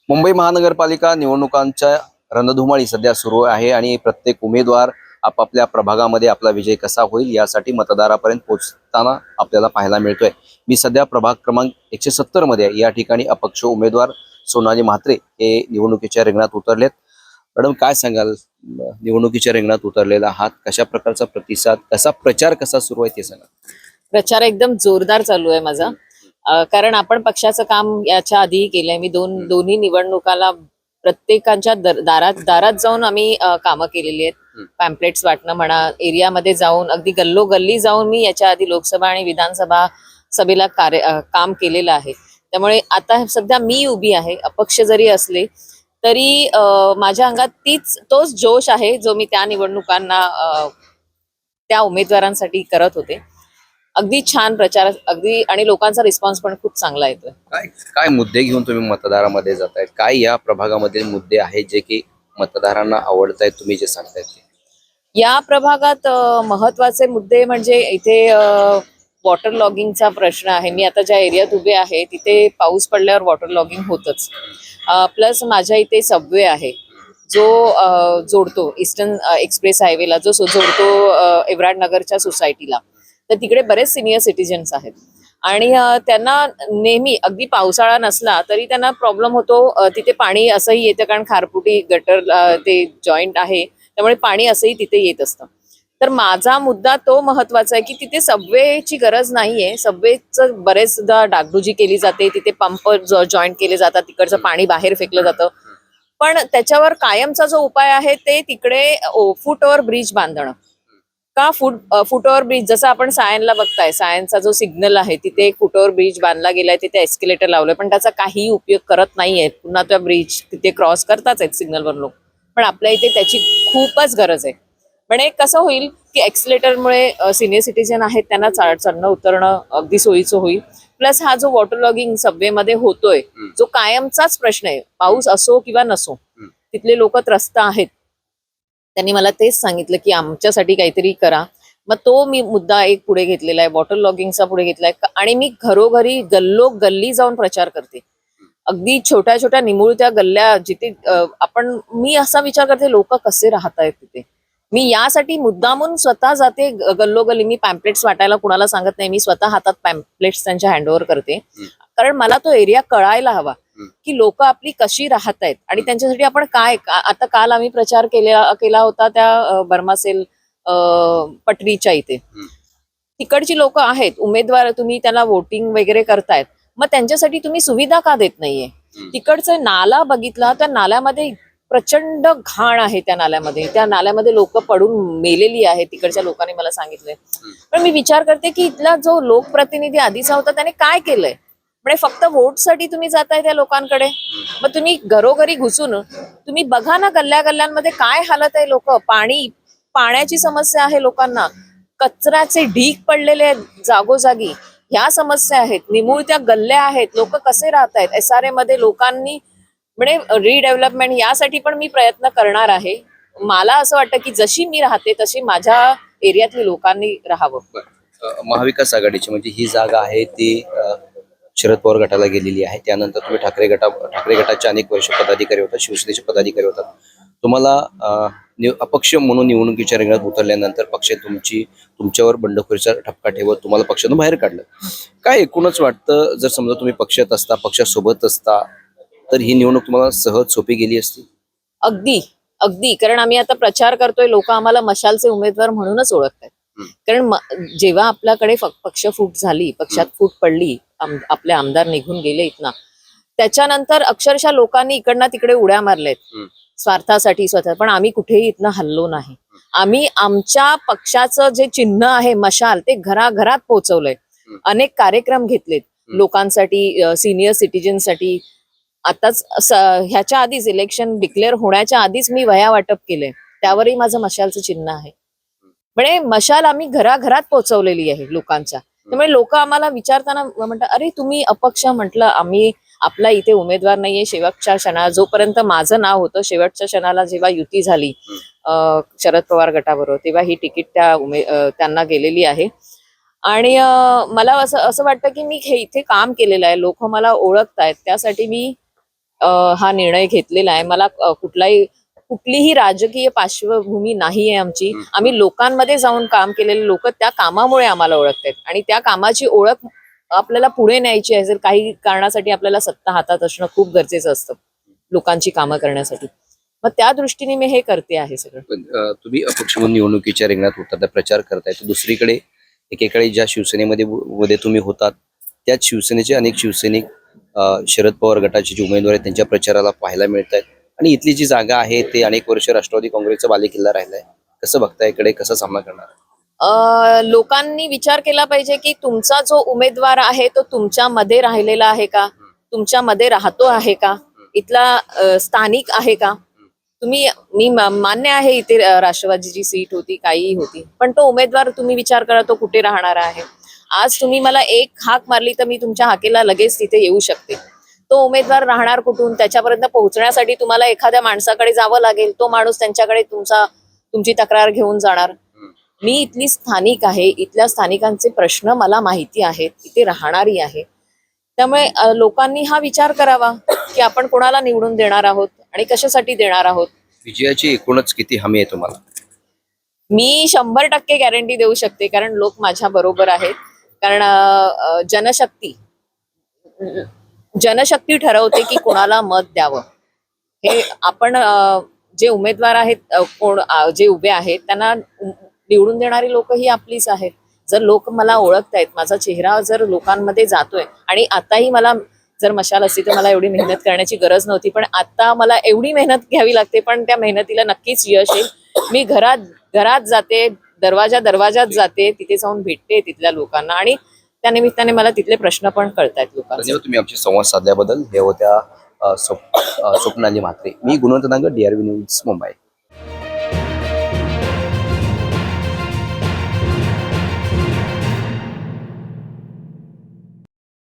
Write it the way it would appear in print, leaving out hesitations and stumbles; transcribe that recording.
मुंबई महानगरपालिका निवडणुकांच्या रणधुमाळी सध्या सुरू आहे आणि प्रत्येक उमेदवार आपापल्या प्रभागामध्ये आपला विजय कसा होईल यासाठी मतदारापर्यंत पोहोचताना आपल्याला पाहायला मिळतोय। मी सध्या प्रभाग क्रमांक 170 मध्ये या ठिकाणी अपक्ष उमेदवार सोनाली म्हात्रे हे निवडणुकीच्या रिंगणात उतरलेत। मॅडम, काय सांगाल, निवडणुकीच्या रिंगणात उतरलेला आहात, कशा प्रकारचा प्रतिसाद, कसा प्रचार कसा सुरू आहे ते सांगा। प्रचार एकदम जोरदार चालू आहे माझा। कारण आपण पक्षाचं काम याच्या आधीही केलंय। मी दोन्ही निवडणुकाला प्रत्येकाच्या दारात दारात जाऊन आम्ही कामं केलेली आहेत। पॅम्पलेट्स वाटणं म्हणा, एरियामध्ये जाऊन अगदी गल्लोगल्ली जाऊन मी याच्या आधी लोकसभा आणि विधानसभा सभेला काम केलेलं आहे। त्यामुळे आता सध्या मी उभी आहे, अपक्ष जरी असले तरी माझ्या अंगात तोच जोश आहे जो मी त्या निवडणुकांना त्या उमेदवारांसाठी करत होते। अगदी छान प्रचार, अगदी, आणि लोकांचा रिस्पॉन्स पण खूप चांगला येतोय। काय काय मुद्दे घेऊन तुम्ही मतदारामध्ये जाताय? काय या प्रभागामध्ये मुद्दे आहेत जे की मतदारांना आवडत आहेत, तुम्ही जे सांगतायत ते? या प्रभागात महत्वाचे मुद्दे म्हणजे इथे वॉटर लॉगिंगचा प्रश्न आहे। मी आता ज्या एरियात उभे आहे तिथे पाऊस पडल्यावर वॉटर लॉगिंग होतच। प्लस माझ्या इथे सबवे आहे जो जोडतो ईस्टर्न एक्सप्रेस हायवेला, जो जोडतो एव्हराड नगरच्या सोसायटीला। तर तिकडे बरेच सिनियर सिटीजन्स आहेत आणि त्यांना नेहमी, अगदी पावसाळा नसला तरी त्यांना प्रॉब्लेम होतो। तिथे पाणी असंही येतं कारण खारपुटी गटर ते जॉईंट आहे, त्यामुळे पाणी असंही तिथे येत असतं। तर माझा मुद्दा तो महत्वाचा आहे की तिथे सबवेची गरज नाहीये। सबवेचं बरेचदा डागडुजी केली जाते, तिथे पंप जॉईंट केले जातात, तिकडचं पाणी बाहेर फेकलं जातं। पण त्याच्यावर कायमचा जो उपाय आहे ते तिकडे फुट ओव्हर ब्रिज बांधणं। का फुट ओव्हर ब्रिज, जसं आपण सायनला बघताय, सायनचा जो सिग्नल आहे तिथे फुट ओव्हर ब्रिज बांधला गेलाय, तिथे एस्केलेटर लावलंय, पण त्याचा काही उपयोग करत नाहीये। पुन्हा त्या ब्रिज तिथे क्रॉस करताच आहेत सिग्नलवर लोक, पण आपल्या इथे त्याची खूपच गरज आहे। पण एक कसं होईल की एक्सिलेटरमुळे सिनियर सिटीजन आहेत त्यांना चढणं उतरणं अगदी सोयीचं होईल। प्लस हा जो वॉटर लॉगिंग सबवेमध्ये होतोय, जो कायमचाच प्रश्न आहे, पाऊस असो किंवा नसो, तिथले लोक त्रस्त आहेत। त्यांनी मला तेच सांगितलं की आमच्यासाठी काहीतरी करा। मग तो मी मुद्दा एक पुढे घेतलेला आहे, वॉटर लॉगिंगचा पुढे घेतलाय, आणि मी घरोघरी गल्लोगल्ली जाऊन प्रचार करते। अगदी छोट्या छोट्या निमुळत्या गल्ल्या जिथे मी असा विचार करते लोक कसे राहत आहेत तिथे। मी यासाठी मुद्दामून स्वतः जाते गल्लोगल्ली। मी पॅम्पलेट्स वाटायला कुणाला सांगत नाही, मी स्वतः हातात पॅम्पलेट्स त्यांच्या हँडओव्हर करते, कारण मला तो एरिया कळायला हवा की लोक आपली कशी राहत आहेत आणि त्यांच्यासाठी आपण काय। आता काल आम्ही प्रचार केला होता त्या बर्मासेल पटरीच्या इथे। तिकडची लोक आहेत, उमेदवार तुम्ही त्यांना वोटिंग वगैरे करतायत, मग त्यांच्यासाठी तुम्ही सुविधा का देत नाहीये? तिकडचं नाला बघितला, त्या नाल्यामध्ये प्रचंड घाण आहे। त्या नाल्यामध्ये लोक पडून मेलेली आहेत, तिकडच्या लोकांनी मला सांगितलंय। पण मी विचार करते की इथला जो लोकप्रतिनिधी आधीचा होता त्याने काय केलंय? म्हणजे फक्त वोटसाठी तुम्ही जाताय त्या लोकांकडे? मग तुम्ही घरोघरी घुसून तुम्ही बघा ना, गल्ल्या गल्ल्यांमध्ये काय हालत आहे। पाण्याची समस्या आहे लोकांना, कचऱ्याचे ढीग पडलेले आहेत जागोजागी, ह्या समस्या आहेत, निमुळत्या गल्ल्या आहेत, लोक कसे राहत आहेत। SRA मध्ये लोकांनी म्हणजे रिडेव्हलपमेंट यासाठी पण मी प्रयत्न करणार आहे। मला असं वाटतं की जशी मी राहते तशी माझ्या एरियातली लोकांनी राहावं। महाविकास आघाडीची म्हणजे ही जागा आहे ती शरद पवार गटाला गेलेली आहे। त्यानंतर तुम्ही ठाकरे गटाचे अनेक वर्ष पदाधिकारी होता, शिवसेनेचे पदाधिकारी होता। तुम्हाला अपक्ष म्हणून निवडणुकीच्या रिंगणात उतरल्यानंतर पक्ष तुमच्यावर बंडखोरीचा ठपका ठेवत तुम्हाला पक्षातून बाहेर काढलं। काय एकूणच वाटतं, जर समजा तुम्ही पक्षात असता, पक्षासोबत असता, तर ही निवडणूक तुम्हाला सहज सोपी गेली असती? अगदी अगदी, कारण आम्ही आता प्रचार करतोय, लोक आम्हाला मशालचे उमेदवार म्हणूनच ओळखतात। कारण जेव्हा आपल्याकडे पक्ष फूट झाली, पक्षात फूट पडली, आपले आमदार निघून गेले इथनं, त्याच्यानंतर अक्षरशः लोकांनी इकडनं तिकडे उड्या मारल्यात स्वार्थासाठी स्वतः, पण आम्ही कुठेही इथनं हल्लो नाही। आम्ही आमच्या पक्षाचं जे चिन्ह आहे मशाल, ते घराघरात पोहोचवलंय। अनेक कार्यक्रम घेतलेत लोकांसाठी, सिनियर सिटीजनसाठी। आताच ह्याच्या आधीच इलेक्शन डिक्लेअर होण्याच्या आधीच मी वह्या वाटप केले, त्यावरही माझं मशालचं चिन्ह आहे। म्हणजे मशाल आम्ही घराघरात पोहोचवलेली आहे लोकांच्या। त्यामुळे लोक आम्हाला विचारताना म्हणतात, अरे तुम्ही अपक्ष? म्हटलं आम्ही, आपला इथे उमेदवार नाहीये। शेवटच्या क्षणाला, जोपर्यंत माझं नाव होतं, शेवटच्या क्षणाला जेव्हा युती झाली शरद पवार गटाबरोबर, तेव्हा ही तिकीट त्यांना गेलेली आहे। आणि मला असं वाटतं की मी इथे काम केलेलं आहे, लोक मला ओळखतायत, त्यासाठी मी हा निर्णय घेतलेला आहे. मला कुठलीही राजकीय पार्श्वभूमी नाही आहे आमची. आम्ही लोकांमध्ये जाऊन काम केलेले लोक त्या कामामुळे आम्हाला ओळखतात आणि त्या कामाची ओळख आपल्याला पुढे न्यायची आहे. जर काही कारणासाठी आपल्याला सत्ता हातात असणं खूप गरजेचं असतं लोकांची कामं करण्यासाठी. मग त्या दृष्टीने मी हे करते आहे सगळं. पण, तुम्ही अपक्ष म्हणून निवडणुकीच्या रिंगणात होता, प्रचार करताय, तर दुसरीकडे एकेकाळी ज्या शिवसेनेमध्ये मध्ये तुम्ही होतात त्याच शिवसेनेचे अनेक शिवसैनिक शरद पवार गटाचे जे उमेदवार आहेत त्यांच्या प्रचाराला पाहायला मिळत आहेत आणि इथली जी जागा आहे ते अनेक वर्ष राष्ट्रवादी काँग्रेसचा बालेकिल्ला राहिलाय. कसं बघताय, इकडे कसा सामना करणार? लोकांनी विचार केला पाहिजे की तुमचा जो उमेदवार आहे तो तुमच्यामध्ये राहिलेला आहे का, तुमच्यामध्ये राहतो आहे का, इथला स्थानिक आहे का. मी मान्य आहे इथे राष्ट्रवादीची सीट होती, काहीही होती, पण तो उमेदवार तुम्ही विचार करा तो कुठे राहणार आहे. आज तुम्ही मला एक हाक मारली तर मी तुमच्या हाकेला लगेच तिथे येऊ शकते. तो उमेदवार राहणार कुठून, त्याच्यापर्यंत पोहोचण्यासाठी तुम्हाला एखाद्या माणसाकडे जावं लागेल. तो माणूस त्यांच्याकडे तुमची तक्रार घेऊन जाणार. मी इथली स्थानिक आहे, इथल्या स्थानिकांचे प्रश्न मला माहिती आहेत, इथे राहणारी आहे. त्यामुळे लोकांनी हा विचार करावा की आपण कोणाला निवडून देणार आहोत आणि कशासाठी देणार आहोत. विजयाची एकूणच किती हमी आहे तुम्हाला? मी 100% गॅरंटी देऊ शकते, कारण लोक माझ्या बरोबर आहेत. कारण जनशक्ती ठरवते की कोणाला मत द्यावं. हे आपण जे उमेदवार आहेत, जे उभे आहेत त्यांना निवडून देणारी लोक ही आपलीच आहेत. जर लोक मला ओळखतायत, माझा चेहरा जर लोकांमध्ये जातोय, आणि आताही मला जर मशाल असती तर मला एवढी मेहनत करण्याची गरज नव्हती, पण आता मला एवढी मेहनत घ्यावी लागते, पण त्या मेहनतीला नक्कीच यश येईल. मी घरात जाते, दरवाजात जाते, तिथे जाऊन भेटते तिथल्या लोकांना, आणि त्या निमित्ताने मला तिथले प्रश्न पण कळतायत लोकांचे. धन्यवाद तुम्ही आमची संवाद साधल्याबद्दल. हे होत्या स्वप्नाली म्हात्रे. मी गुणवंत नांगर, DRV न्यूज, मुंबई.